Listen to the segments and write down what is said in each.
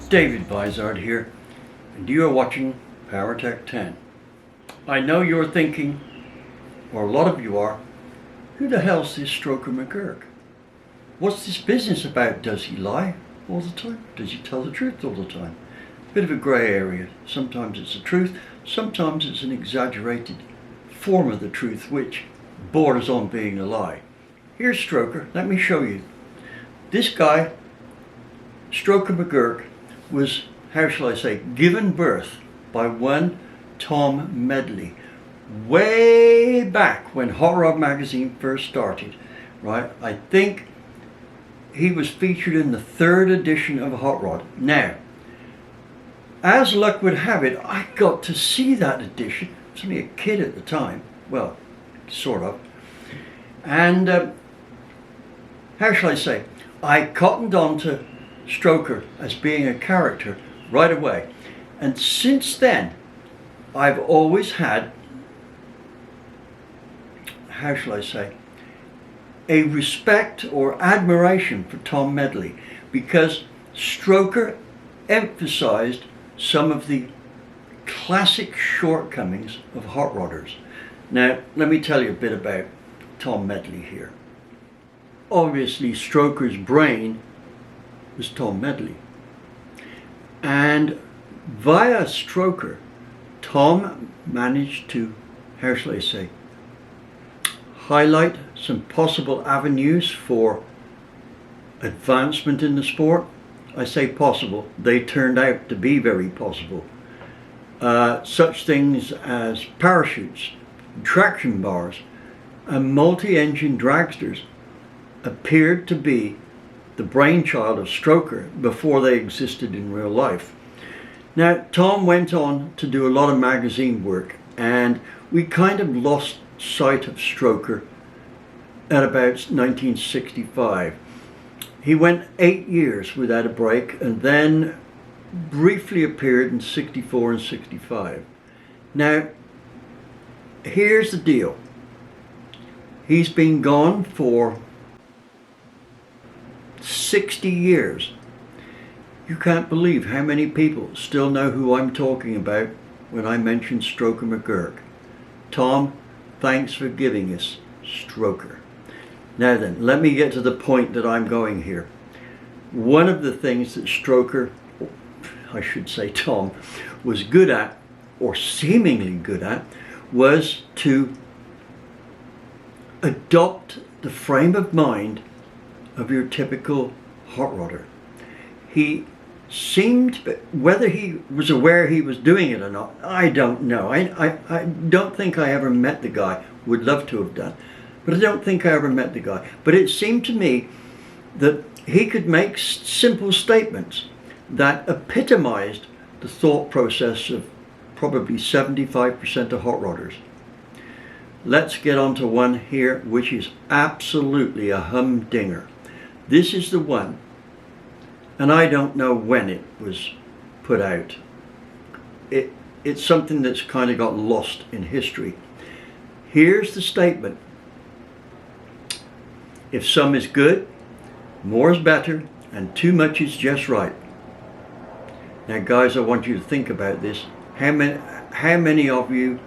David Vizard here, and you are watching PowerTec 10. I know you're thinking, or a lot of you are, who the hell's this Stroker McGurk? What's this business about? Does he lie all the time? Does he tell the truth all the time? Bit of a grey area. Sometimes it's the truth, sometimes it's an exaggerated form of the truth which borders on being a lie. Here's Stroker, let me show you. This guy, Stroker McGurk, was, how shall I say, given birth by one Tom Medley way back when Hot Rod magazine first started, right? I think he was featured in the 3rd edition of Hot Rod. Now, as luck would have it, I got to see that edition. I was only a kid at the time, well, sort of, and how shall I say, I cottoned on to Stroker as being a character right away, and since then I've always had, how shall I say, a respect or admiration for Tom Medley, because Stroker emphasized some of the classic shortcomings of hot rodders. Now let me tell you a bit about Tom Medley here. Obviously Stroker's brain was Tom Medley, and via Stroker Tom managed to, how shall I say, highlight some possible avenues for advancement in the sport. I say possible, they turned out to be very possible. Such things as parachutes, traction bars, and multi-engine dragsters appeared to be the brainchild of Stroker before they existed in real life. Now, Tom went on to do a lot of magazine work, and we kind of lost sight of Stroker at about 1965. He went 8 years without a break, and then briefly appeared in 64 and 65. Now, here's the deal. He's been gone for 60 years. You can't believe how many people still know who I'm talking about when I mention Stroker McGurk. Tom, thanks for giving us Stroker. Now then, let me get to the point that I'm going here. One of the things that Stroker, I should say Tom, was good at, or seemingly good at, was to adopt the frame of mind of your typical hot rodder. He seemed, whether he was aware he was doing it or not, I don't know. I don't think I ever met the guy. Would love to have done, but I don't think I ever met the guy. But it seemed to me that he could make simple statements that epitomized the thought process of probably 75% of hot rodders. Let's get on to one here which is absolutely a humdinger. This is the one, and I don't know when it was put out. It's something that's kind of got lost in history. Here's the statement. If some is good, more is better, and too much is just right. Now guys, I want you to think about this. How many of you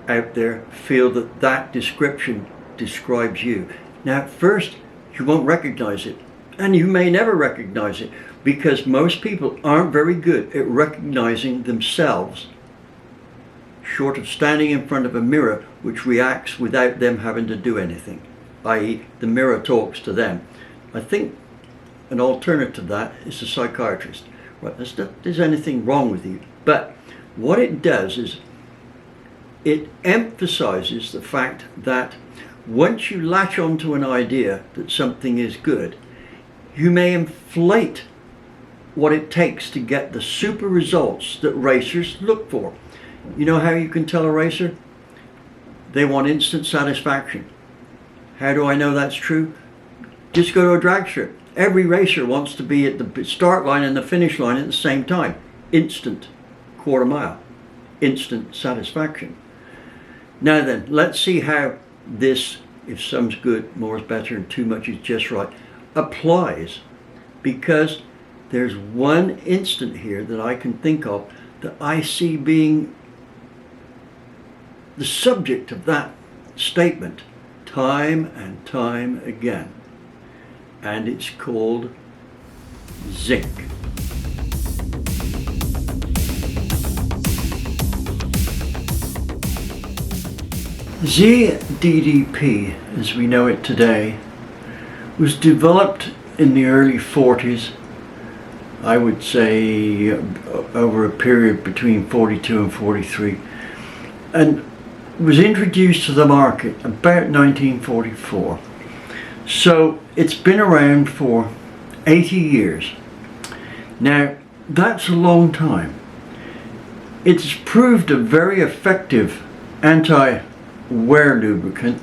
out there feel that that description describes you? Now at first you won't recognize it, and you may never recognize it, because most people aren't very good at recognizing themselves, short of standing in front of a mirror which reacts without them having to do anything, i.e. the mirror talks to them. I think an alternative to that is a psychiatrist. Right, there's anything wrong with you, but what it does is it emphasizes the fact that once you latch onto an idea that something is good, you may inflate what it takes to get the super results that racers look for. You know how you can tell a racer? They want instant satisfaction. How do I know that's true? Just go to a drag strip. Every racer wants to be at the start line and the finish line at the same time. Instant quarter mile. Instant satisfaction. Now then, let's see how this, if some's good, more is better, and too much is just right, applies, because there's one instant here that I can think of that I see being the subject of that statement time and time again, and it's called zinc. ZDDP, as we know it today, was developed in the early 40s, I would say over a period between 42 and 43, and was introduced to the market about 1944. So it's been around for 80 years. Now, that's a long time. It's proved a very effective anti-wear lubricant,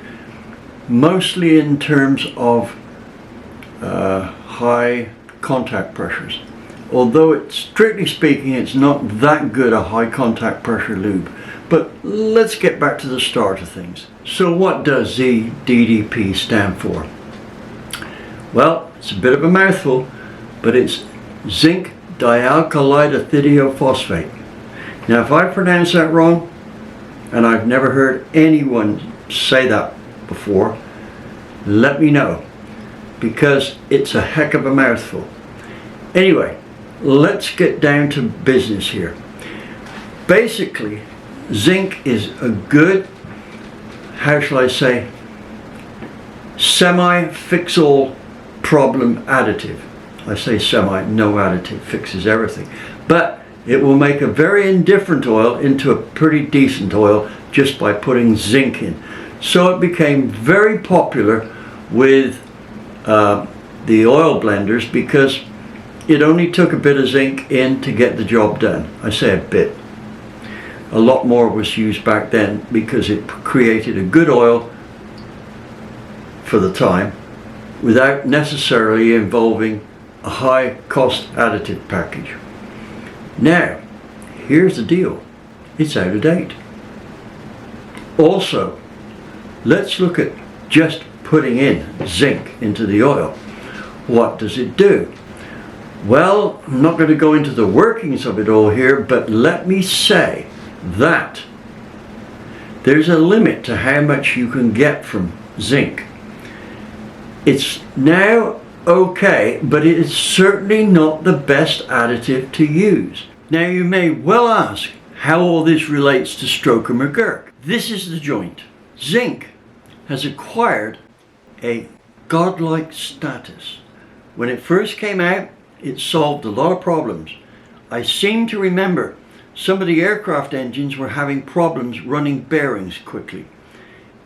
mostly in terms of high contact pressures. Although it's, strictly speaking, it's not that good a high contact pressure lube. But let's get back to the start of things. So what does ZDDP stand for? Well, it's a bit of a mouthful, but it's zinc dialkylide phosphate. Now, if I pronounce that wrong, and I've never heard anyone say that before, let me know, because it's a heck of a mouthful. Anyway, let's get down to business here. Basically, zinc is a good, how shall I say, semi-fix-all problem additive. I say semi, no additive fixes everything. But it will make a very indifferent oil into a pretty decent oil just by putting zinc in. So it became very popular with the oil blenders because it only took a bit of zinc in to get the job done. I say a bit. A lot more was used back then because it created a good oil for the time without necessarily involving a high cost additive package. Now, here's the deal. It's out of date. Also, let's look at just putting in zinc into the oil. What does it do? Well, I'm not going to go into the workings of it all here, but let me say that there's a limit to how much you can get from zinc. It's now okay, but it is certainly not the best additive to use. Now you may well ask how all this relates to Stroker McGurk. This is the joint. Zinc has acquired a godlike status. When it first came out, it solved a lot of problems. I seem to remember some of the aircraft engines were having problems running bearings quickly.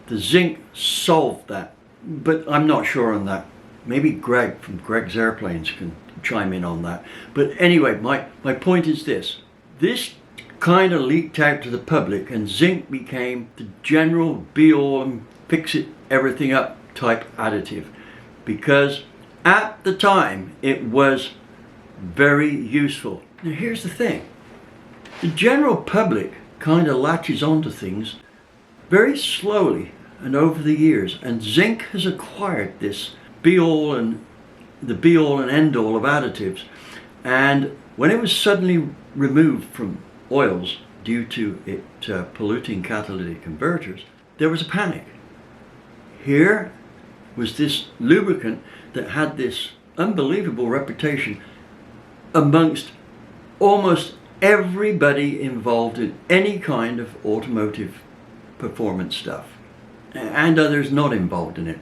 The zinc solved that, but I'm not sure on that. Maybe Greg from Greg's Airplanes can chime in on that. But anyway, my point is this. This kind of leaked out to the public and zinc became the general be-all and fix-it-everything-up type additive because at the time it was very useful. Now here's the thing. The general public kind of latches onto things very slowly and over the years, and zinc has acquired this be-all and end-all of additives. And when it was suddenly removed from oils due to it polluting catalytic converters, there was a panic. Here was this lubricant that had this unbelievable reputation amongst almost everybody involved in any kind of automotive performance stuff, and others not involved in it.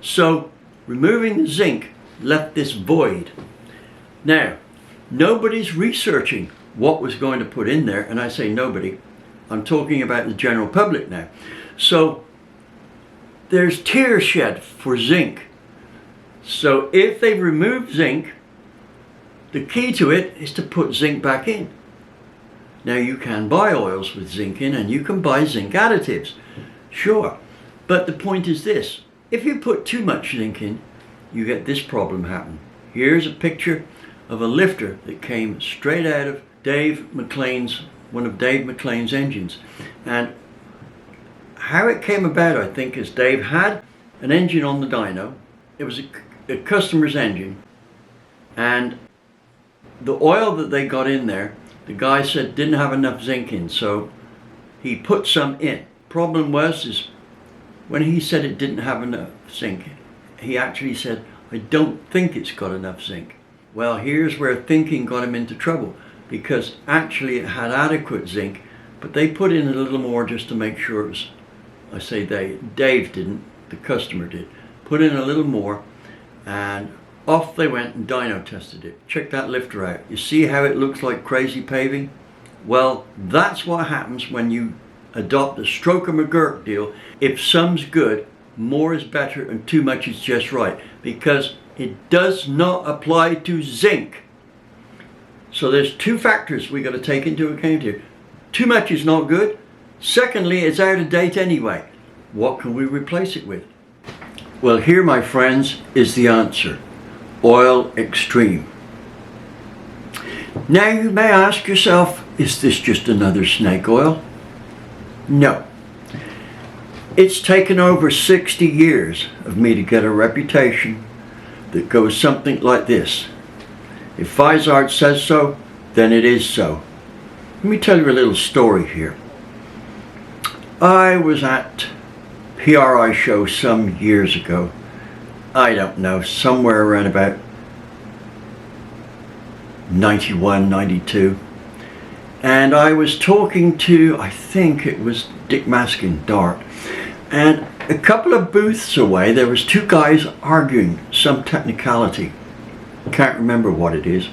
So removing the zinc left this void. Now, nobody's researching what was going to put in there, and I say nobody, I'm talking about the general public now. So there's tears shed for zinc. So if they've removed zinc, the key to it is to put zinc back in. Now you can buy oils with zinc in and you can buy zinc additives, sure. But the point is this, if you put too much zinc in, you get this problem happen. Here's a picture of a lifter that came straight out of one of Dave McLean's engines. And how it came about, I think, is Dave had an engine on the dyno. It was a customer's engine, and the oil that they got in there, the guy said didn't have enough zinc in, so he put some in. Problem was, is when he said it didn't have enough zinc, he actually said, I don't think it's got enough zinc. Well, here's where thinking got him into trouble, because actually it had adequate zinc, but they put in a little more just to make sure it was, I say they, Dave didn't, the customer did, put in a little more, and off they went and dyno tested it. Check that lifter out. You see how it looks like crazy paving? Well, that's what happens when you adopt the Stroker McGurk deal. If some's good, more is better and too much is just right, because it does not apply to zinc. So there's two factors we got to take into account here. Too much is not good. Secondly, it's out of date anyway. What can we replace it with? Well, here, my friends, is the answer. Oil Extreme. Now you may ask yourself, is this just another snake oil? No. It's taken over 60 years of me to get a reputation that goes something like this. If Vizard says so, then it is so. Let me tell you a little story here. I was at PRI show some years ago. I don't know, somewhere around about 91, 92. And I was talking to, I think it was Dick Maskin, Dart. And a couple of booths away, there was two guys arguing some technicality. Can't remember what it is.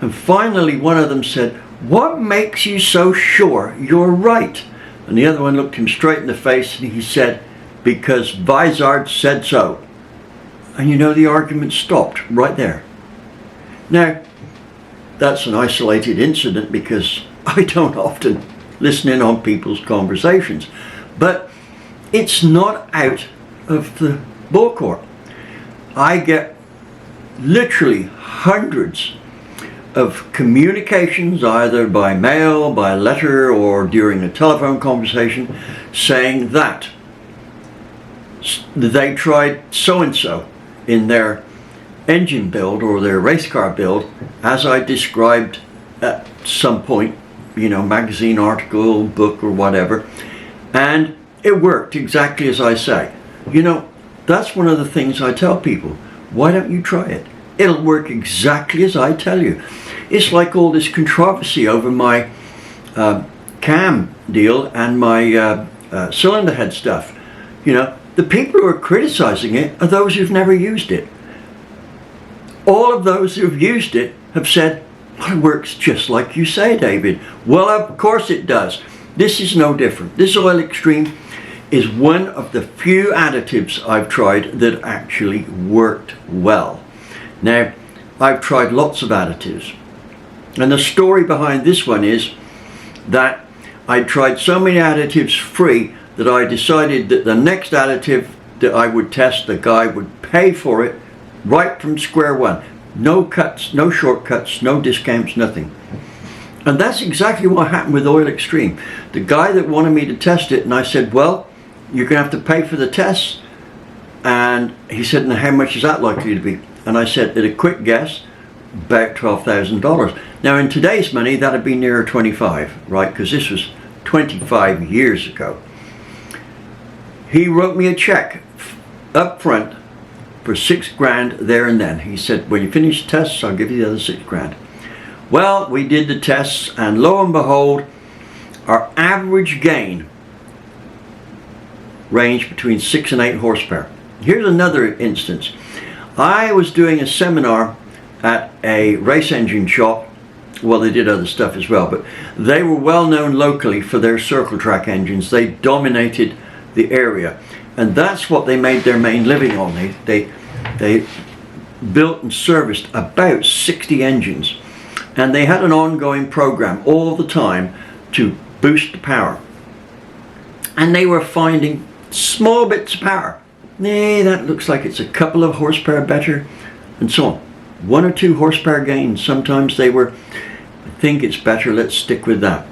And finally one of them said, what makes you so sure you're right? And the other one looked him straight in the face and he said, because Vizard said so. And you know, the argument stopped right there. Now, that's an isolated incident because I don't often listen in on people's conversations. But it's not out of the ball court. I get literally hundreds of communications, either by mail, by letter, or during a telephone conversation, saying that they tried so-and-so in their engine build or their race car build, as I described at some point, you know, magazine article, book, or whatever, and it worked exactly as I say. You know, that's one of the things I tell people. Why don't you try it? It'll work exactly as I tell you. It's like all this controversy over my cam deal and my cylinder head stuff. You know, the people who are criticizing it are those who've never used it. All of those who've used it have said, well, it works just like you say, David. Well, of course it does. This is no different. This Oil Extreme is one of the few additives I've tried that actually worked well. Now, I've tried lots of additives. And the story behind this one is that I tried so many additives free that I decided that the next additive that I would test, the guy would pay for it right from square one. No cuts, no shortcuts, no discounts, nothing. And that's exactly what happened with Oil Extreme. The guy that wanted me to test it, and I said, well, you're going to have to pay for the tests. And he said, now how much is that likely to be? And I said, at a quick guess, about $12,000. Now in today's money, that'd be nearer 25, right? Because this was 25 years ago. He wrote me a check up front for $6,000 there and then. He said, when you finish tests, I'll give you the other $6,000. Well, we did the tests, and lo and behold, our average gain ranged between 6 and 8 horsepower. Here's another instance. I was doing a seminar at a race engine shop. Well, they did other stuff as well, but they were well known locally for their circle track engines. They dominated the area, and that's what they made their main living on. They built and serviced about 60 engines, and they had an ongoing program all the time to boost the power. And they were finding small bits of power. Nah, that looks like it's a couple of horsepower better, and so on. 1 or 2 horsepower gains. Sometimes they were, I think it's better, let's stick with that.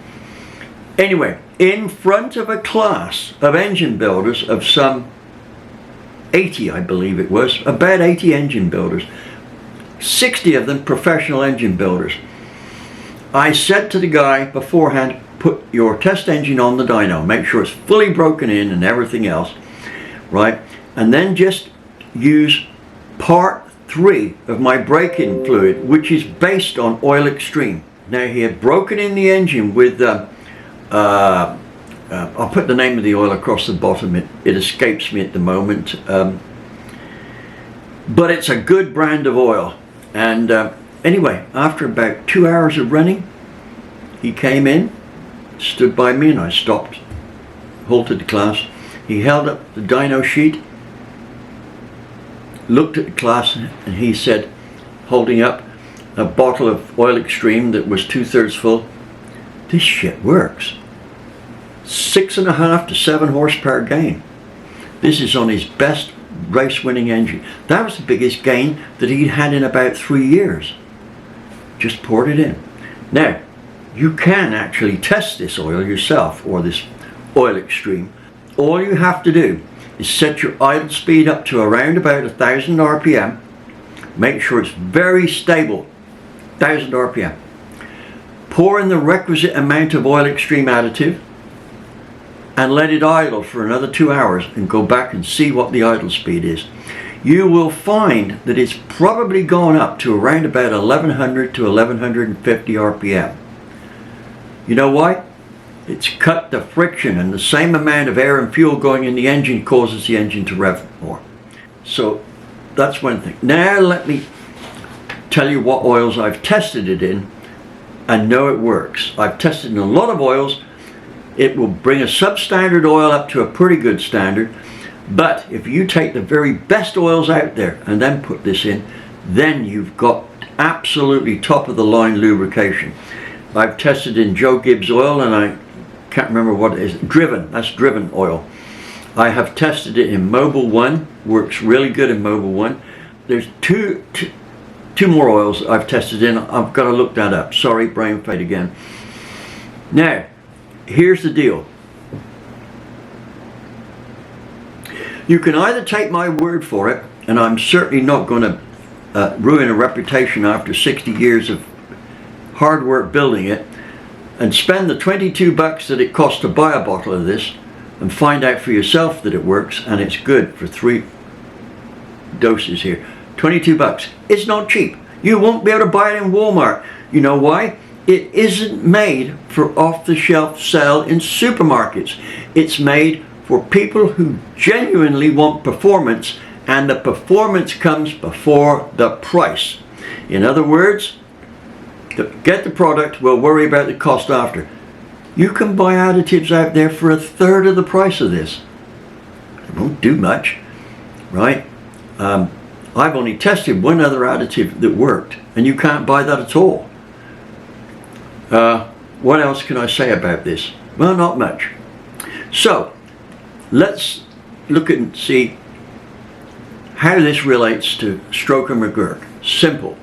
Anyway, in front of a class of engine builders of some 80, I believe it was, about 80 engine builders, 60 of them professional engine builders. I said to the guy beforehand, put your test engine on the dyno, make sure it's fully broken in and everything else, right? And then just use part 3 of my braking fluid, which is based on Oil Extreme. Now he had broken in the engine with, I'll put the name of the oil across the bottom, it escapes me at the moment, but it's a good brand of oil. And anyway, after about 2 hours of running, he came in, stood by me, and I stopped, halted the class. He held up the dyno sheet, looked at the class, and he said, holding up a bottle of Oil Extreme that was 2/3 full, "This shit works." 6.5 to 7 horsepower gain. This is on his best race-winning engine. That was the biggest gain that he'd had in about 3 years. Just poured it in. Now, you can actually test this oil yourself, or this Oil Extreme. All you have to do is set your idle speed up to around about 1000 RPM. Make sure it's very stable, 1000 RPM. Pour in the requisite amount of Oil Extreme additive and let it idle for another 2 hours and go back and see what the idle speed is. You will find that it's probably gone up to around about 1100 to 1150 RPM. You know why? It's cut the friction, and the same amount of air and fuel going in the engine causes the engine to rev more. So that's one thing. Now let me tell you what oils I've tested it in and know it works. I've tested in a lot of oils. It will bring a substandard oil up to a pretty good standard, but if you take the very best oils out there and then put this in, then you've got absolutely top of the line lubrication. I've tested in Joe Gibbs oil, and I can't remember what it is. Driven, that's Driven oil. I have tested it in Mobil 1, works really good in Mobil 1. There's two more oils I've tested in. I've got to look that up. Sorry, brain fade again. Now, here's the deal. You can either take my word for it, and I'm certainly not going to ruin a reputation after 60 years of hard work building it, and spend the 22 bucks that it costs to buy a bottle of this and find out for yourself that it works and it's good for 3 doses here. 22 bucks. It's not cheap. You won't be able to buy it in Walmart. You know why? It isn't made for off-the-shelf sale in supermarkets. It's made for people who genuinely want performance, and the performance comes before the price. In other words, get the product, we'll worry about the cost after. You can buy additives out there for 1/3 of the price of this. It won't do much, right? I've only tested one other additive that worked, and you can't buy that at all. What else can I say about this? Well, not much. So, let's look and see how this relates to Stroker McGurk. Simple.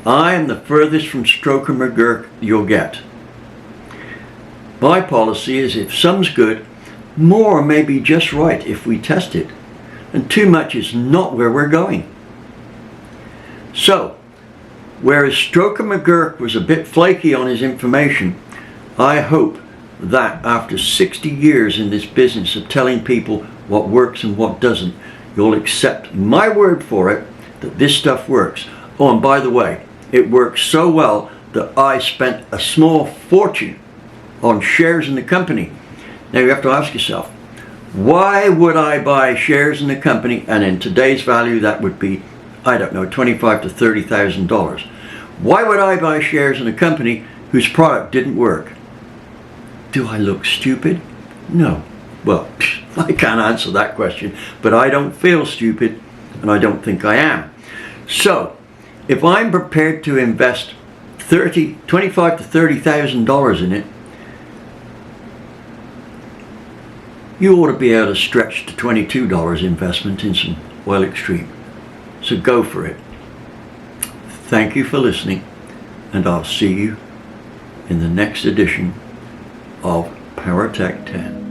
I am the furthest from Stroker McGurk you'll get. My policy is if some's good, more may be just right if we test it, and too much is not where we're going. So, whereas Stroker McGurk was a bit flaky on his information, I hope that after 60 years in this business of telling people what works and what doesn't, you'll accept my word for it that this stuff works. Oh, and by the way, it works so well that I spent a small fortune on shares in the company. Now you have to ask yourself, why would I buy shares in the company? And in today's value, that would be, I don't know, $25,000 to $30,000. Why would I buy shares in a company whose product didn't work? Do I look stupid? No. Well, I can't answer that question, but I don't feel stupid, and I don't think I am. So, if I'm prepared to invest $25,000 to $30,000 in it, you ought to be able to stretch to $22 investment in some Oil Extreme. So go for it. Thank you for listening, and I'll see you in the next edition of PowerTec 10.